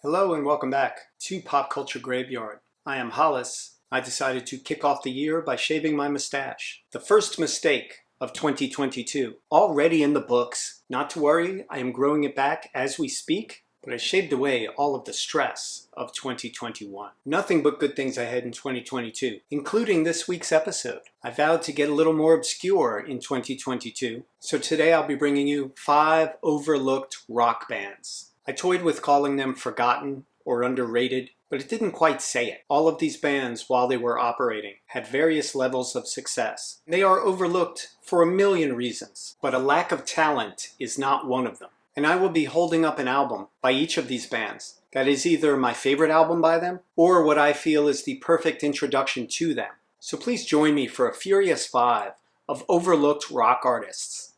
Hello and welcome back to Pop Culture Graveyard. I am Hollis. I decided to kick off the year by shaving my mustache. The first mistake of 2022. Already in the books. Not to worry, I am growing it back as we speak, but I shaved away all of the stress of 2021. Nothing but good things ahead in 2022, including this week's episode. I vowed to get a little more obscure in 2022, so today I'll be bringing you 5 overlooked rock bands. I toyed with calling them forgotten or underrated, but it didn't quite say it. All of these bands, while they were operating, had various levels of success. They are overlooked for a million reasons, but a lack of talent is not one of them. And I will be holding up an album by each of these bands that is either my favorite album by them or what I feel is the perfect introduction to them. So please join me for a furious 5 of overlooked rock artists.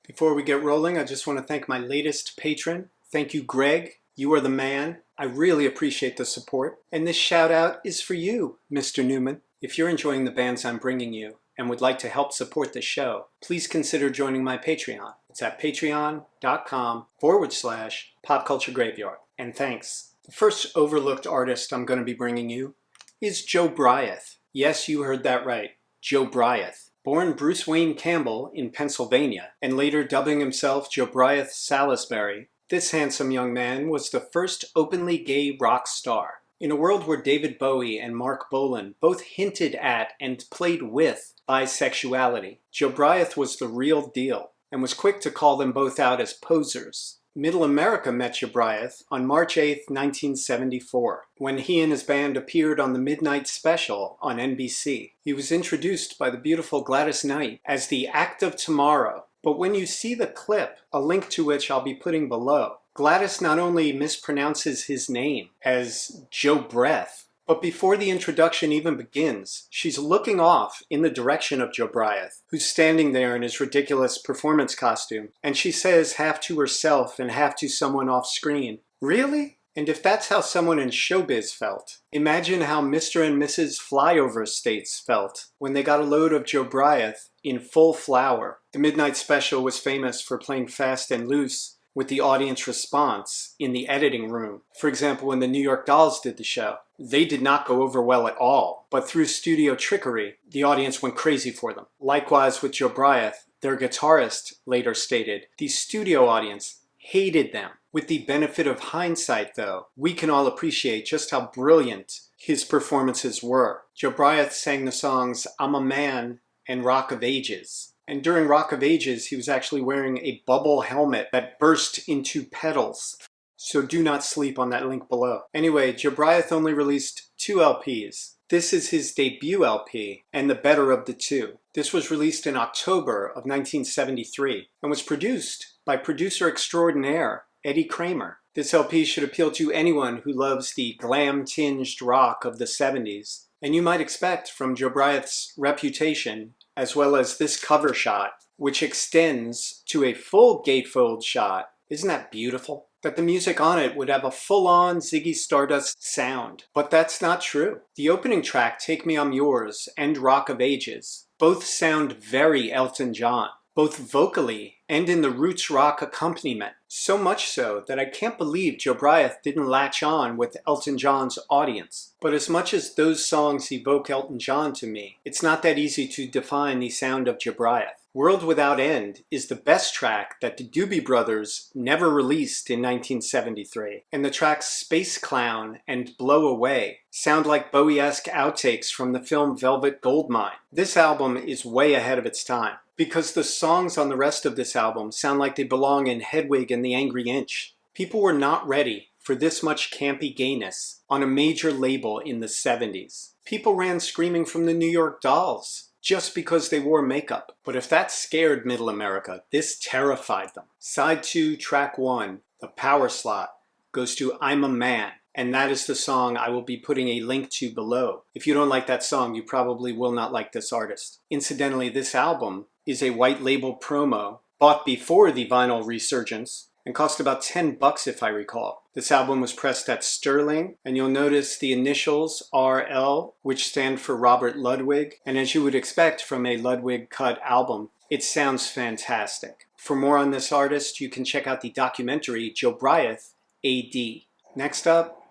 Before we get rolling, I just want to thank my latest patron. Thank you, Greg. You are the man. I really appreciate the support. And this shout out is for you, Mr. Newman. If you're enjoying the bands I'm bringing you and would like to help support the show, please consider joining my Patreon. It's at patreon.com/popculturegraveyard. And thanks. The first overlooked artist I'm going to be bringing you is Jobriath. Yes, you heard that right. Jobriath. Born Bruce Wayne Campbell in Pennsylvania, and later dubbing himself Jobriath Salisbury, this handsome young man was the first openly gay rock star. In a world where David Bowie and Mark Bolan both hinted at and played with bisexuality, Jobriath was the real deal, and was quick to call them both out as posers. Middle America met Jobriath on March 8, 1974, when he and his band appeared on the Midnight Special on NBC. He was introduced by the beautiful Gladys Night as the Act of Tomorrow, but when you see the clip, a link to which I'll be putting below, Gladys not only mispronounces his name as Jobriath, but before the introduction even begins, she's looking off in the direction of Jobriath, who's standing there in his ridiculous performance costume, and she says half to herself and half to someone off screen, "Really?" And if that's how someone in showbiz felt, imagine how Mr. and Mrs. Flyover States felt when they got a load of Jobriath in full flower. The Midnight Special was famous for playing fast and loose with the audience response in the editing room. For example, when the New York Dolls did the show, they did not go over well at all, but through studio trickery, the audience went crazy for them. Likewise with Jobriath, their guitarist later stated, the studio audience hated them. With the benefit of hindsight, though, we can all appreciate just how brilliant his performances were. Jobriath sang the songs I'm a Man and Rock of Ages. And during Rock of Ages, he was actually wearing a bubble helmet that burst into petals. So do not sleep on that link below. Anyway, Jobriath only released 2 LPs. This is his debut LP, and the better of the 2. This was released in October of 1973, and was produced by producer extraordinaire Eddie Kramer. This LP should appeal to anyone who loves the glam-tinged rock of the 70s, and you might expect from Jobriath's reputation, as well as this cover shot, which extends to a full gatefold shot. Isn't that beautiful? That the music on it would have a full-on Ziggy Stardust sound. But that's not true. The opening track, Take Me I'm Yours, and Rock of Ages, both sound very Elton John, both vocally and in the roots rock accompaniment. So much so that I can't believe Jobriath didn't latch on with Elton John's audience. But as much as those songs evoke Elton John to me, it's not that easy to define the sound of Jobriath. World Without End is the best track that the Doobie Brothers never released in 1973, and the tracks Space Clown and Blow Away sound like Bowie-esque outtakes from the film Velvet Goldmine. This album is way ahead of its time, because the songs on the rest of this album sound like they belong in Hedwig and the Angry Inch. People were not ready for this much campy gayness on a major label in the 70s. People ran screaming from the New York Dolls just because they wore makeup. But if that scared Middle America, this terrified them. Side 2, track 1, the power slot, goes to I'm a Man, and that is the song I will be putting a link to below. If you don't like that song, you probably will not like this artist. Incidentally, this album is a white label promo bought before the vinyl resurgence and cost about $10 if I recall. This album was pressed at Sterling, and you'll notice the initials RL, which stand for Robert Ludwig, and as you would expect from a Ludwig cut album, it sounds fantastic. For more on this artist, you can check out the documentary Jobriath, A.D. Next up,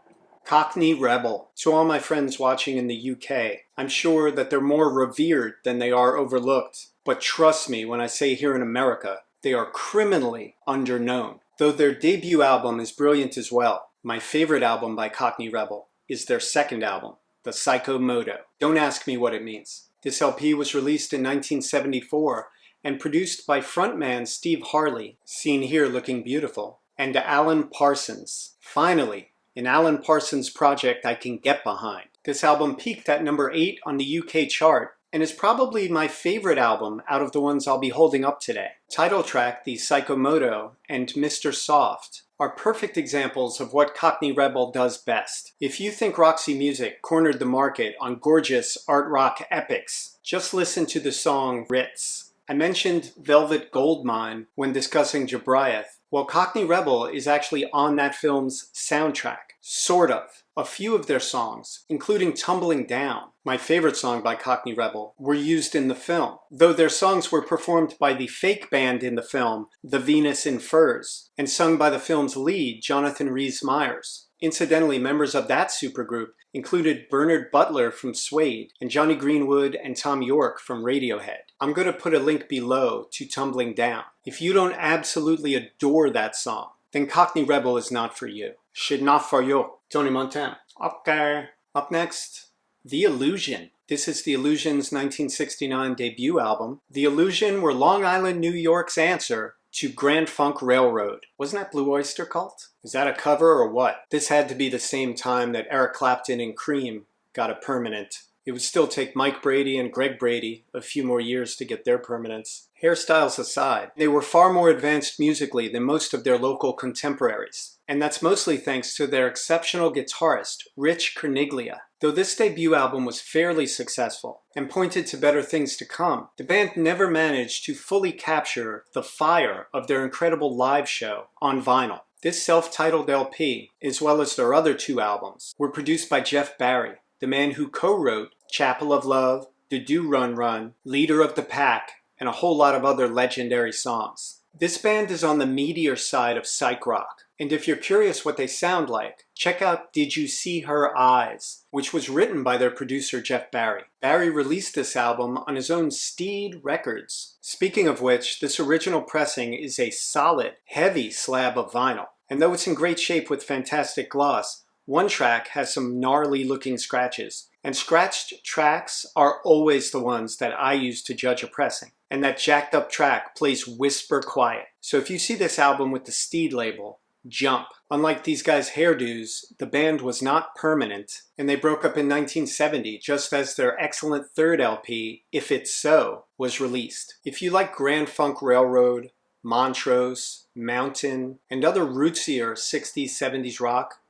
Cockney Rebel. To all my friends watching in the UK, I'm sure that they're more revered than they are overlooked. But trust me when I say here in America, they are criminally underknown. Though their debut album is brilliant as well, my favorite album by Cockney Rebel is their second album, The Psycho Moto. Don't ask me what it means. This LP was released in 1974 and produced by frontman Steve Harley, seen here looking beautiful, and Alan Parsons. Finally, an Alan Parsons project I can get behind. This album peaked at number 8 on the UK chart and is probably my favorite album out of the ones I'll be holding up today. Title track, The Psycho Moto, and Mr. Soft are perfect examples of what Cockney Rebel does best. If you think Roxy Music cornered the market on gorgeous art rock epics, just listen to the song Ritz. I mentioned Velvet Goldmine when discussing Jobriath. Well, Cockney Rebel is actually on that film's soundtrack. Sort of. A few of their songs, including Tumbling Down, my favorite song by Cockney Rebel, were used in the film, though their songs were performed by the fake band in the film, The Venus in Furs, and sung by the film's lead, Jonathan Rhys-Meyers. Incidentally, members of that supergroup included Bernard Butler from Suede and Johnny Greenwood and Tom York from Radiohead. I'm going to put a link below to Tumbling Down. If you don't absolutely adore that song, then Cockney Rebel is not for you. Should not for you. Tony Montana. Okay. Up next, The Illusion. This is The Illusion's 1969 debut album. The Illusion were Long Island, New York's answer to Grand Funk Railroad. Wasn't that Blue Oyster Cult? Is that a cover or what? This had to be the same time that Eric Clapton and Cream got a permanent. It would still take Mike Brady and Greg Brady a few more years to get their permanents. Hairstyles aside, they were far more advanced musically than most of their local contemporaries. And that's mostly thanks to their exceptional guitarist, Rich Kerniglia. Though this debut album was fairly successful and pointed to better things to come, the band never managed to fully capture the fire of their incredible live show on vinyl. This self-titled LP, as well as their other 2 albums, were produced by Jeff Barry, the man who co-wrote Chapel of Love, The Do Run Run, Leader of the Pack, and a whole lot of other legendary songs. This band is on the meatier side of psych rock, and if you're curious what they sound like, check out Did You See Her Eyes, which was written by their producer Jeff Barry. Barry released this album on his own Steed Records. Speaking of which, this original pressing is a solid, heavy slab of vinyl, and though it's in great shape with fantastic gloss, one track has some gnarly looking scratches, and scratched tracks are always the ones that I use to judge a pressing. And that jacked up track plays whisper quiet. So if you see this album with the Steed label, jump. Unlike these guys' hairdos, the band was not permanent, and they broke up in 1970 just as their excellent third LP, If It's So, was released. If you like Grand Funk Railroad, Montrose, Mountain, and other rootsier 60s, 70s rock,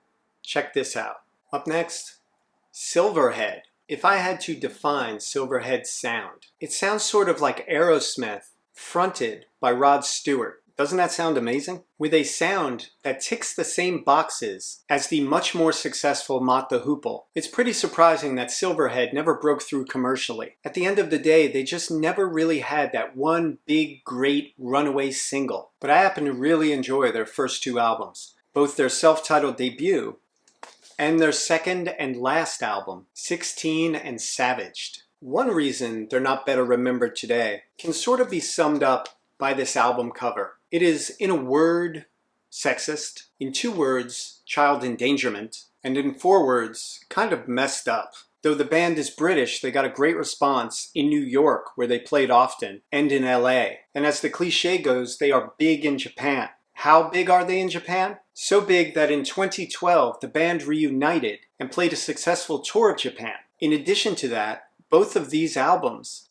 check this out. Up next, Silverhead. If I had to define Silverhead's sound, it sounds sort of like Aerosmith, fronted by Rod Stewart. Doesn't that sound amazing? With a sound that ticks the same boxes as the much more successful Mott the Hoople. It's pretty surprising that Silverhead never broke through commercially. At the end of the day, they just never really had that one big, great runaway single. But I happen to really enjoy their first 2 albums, both their self-titled debut and their second and last album, 16 and Savaged. One reason they're not better remembered today can sort of be summed up by this album cover. It is, in a word, sexist, in 2 words, child endangerment, and in 4 words, kind of messed up. Though the band is British, they got a great response in New York, where they played often, and in LA. And as the cliche goes, they are big in Japan. How big are they in Japan? So big that in 2012, the band reunited and played a successful tour of Japan. In addition to that, both of these albums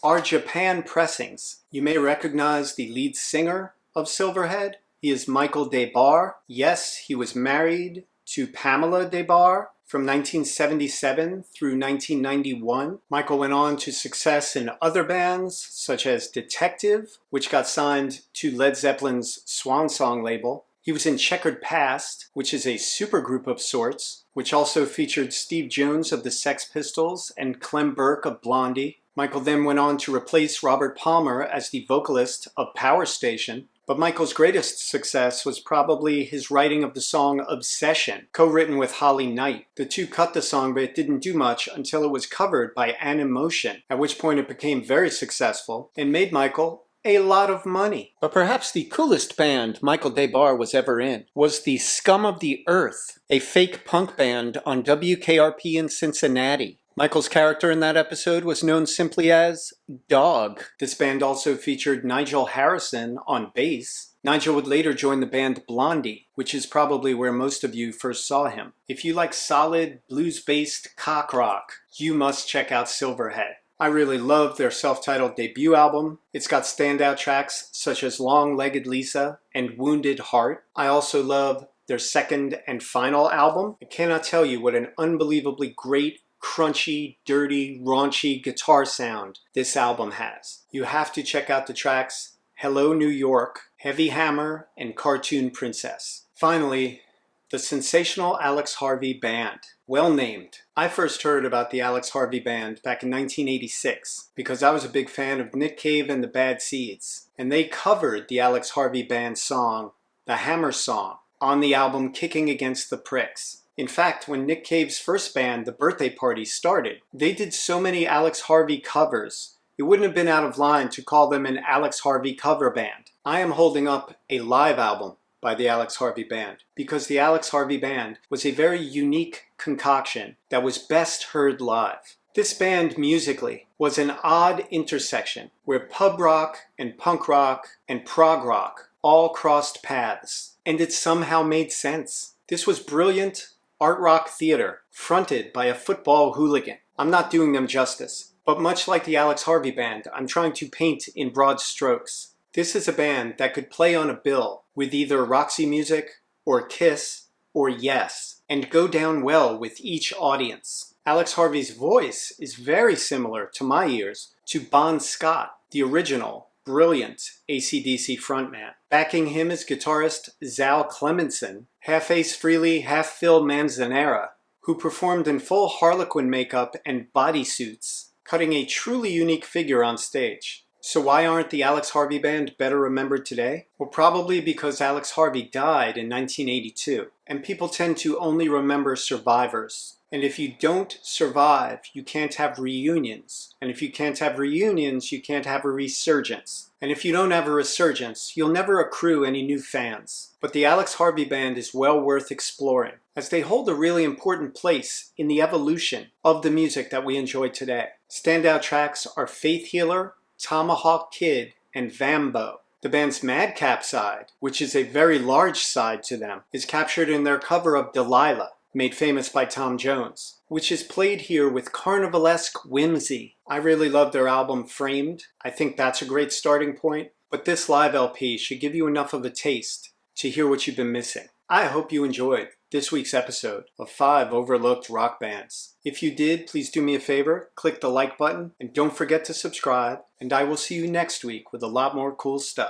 are Japan pressings. You may recognize the lead singer of Silverhead. He is Michael DeBar. Yes, he was married to Pamela DeBar from 1977 through 1991. Michael went on to success in other bands, such as Detective, which got signed to Led Zeppelin's Swan Song label. He was in Checkered Past, which is a supergroup of sorts, which also featured Steve Jones of the Sex Pistols and Clem Burke of Blondie. Michael then went on to replace Robert Palmer as the vocalist of Power Station, but Michael's greatest success was probably his writing of the song Obsession, co-written with Holly Knight. The two cut the song, but it didn't do much until it was covered by Animotion, at which point it became very successful and made Michael a lot of money. But perhaps the coolest band Michael Des Barres was ever in was the Scum of the Earth, a fake punk band on WKRP in Cincinnati. Michael's character in that episode was known simply as Dog. This band also featured Nigel Harrison on bass. Nigel would later join the band Blondie, which is probably where most of you first saw him. If you like solid, blues-based cock rock, you must check out Silverhead. I really love their self-titled debut album. It's got standout tracks such as Long-Legged Lisa and Wounded Heart. I also love their second and final album. I cannot tell you what an unbelievably great, crunchy, dirty, raunchy guitar sound this album has. You have to check out the tracks Hello New York, Heavy Hammer, and Cartoon Princess. Finally, the Sensational Alex Harvey Band. Well named. I first heard about the Alex Harvey Band back in 1986 because I was a big fan of Nick Cave and the Bad Seeds, and they covered the Alex Harvey Band song, the Hammer Song, on the album Kicking Against the Pricks. In fact, when Nick Cave's first band, The Birthday Party, started, they did so many Alex Harvey covers, it wouldn't have been out of line to call them an Alex Harvey cover band. I am holding up a live album by the Alex Harvey Band because the Alex Harvey Band was a very unique concoction that was best heard live. This band musically was an odd intersection where pub rock and punk rock and prog rock all crossed paths, and it somehow made sense. This was brilliant art rock theater fronted by a football hooligan. I'm not doing them justice, but much like the Alex Harvey Band, I'm trying to paint in broad strokes. This is a band that could play on a bill with either Roxy Music or Kiss or Yes and go down well with each audience. Alex Harvey's voice is very similar to my ears to Bon Scott, the original brilliant AC/DC frontman. Backing him is guitarist Zal Clemenson, half Ace Frehley, half Phil Manzanera, who performed in full Harlequin makeup and bodysuits, cutting a truly unique figure on stage. So why aren't the Alex Harvey Band better remembered today? Well, probably because Alex Harvey died in 1982, and people tend to only remember survivors. And if you don't survive, you can't have reunions. And if you can't have reunions, you can't have a resurgence. And if you don't have a resurgence, you'll never accrue any new fans. But the Alex Harvey Band is well worth exploring, as they hold a really important place in the evolution of the music that we enjoy today. Standout tracks are Faith Healer, Tomahawk Kid, and Vambo. The band's Madcap side, which is a very large side to them, is captured in their cover of Delilah, made famous by Tom Jones, which is played here with carnivalesque whimsy. I really love their album Framed. I think that's a great starting point, but this live LP should give you enough of a taste to hear what you've been missing. I hope you enjoyed this week's episode of 5 Overlooked Rock Bands. If you did, please do me a favor, click the like button, and don't forget to subscribe, and I will see you next week with a lot more cool stuff.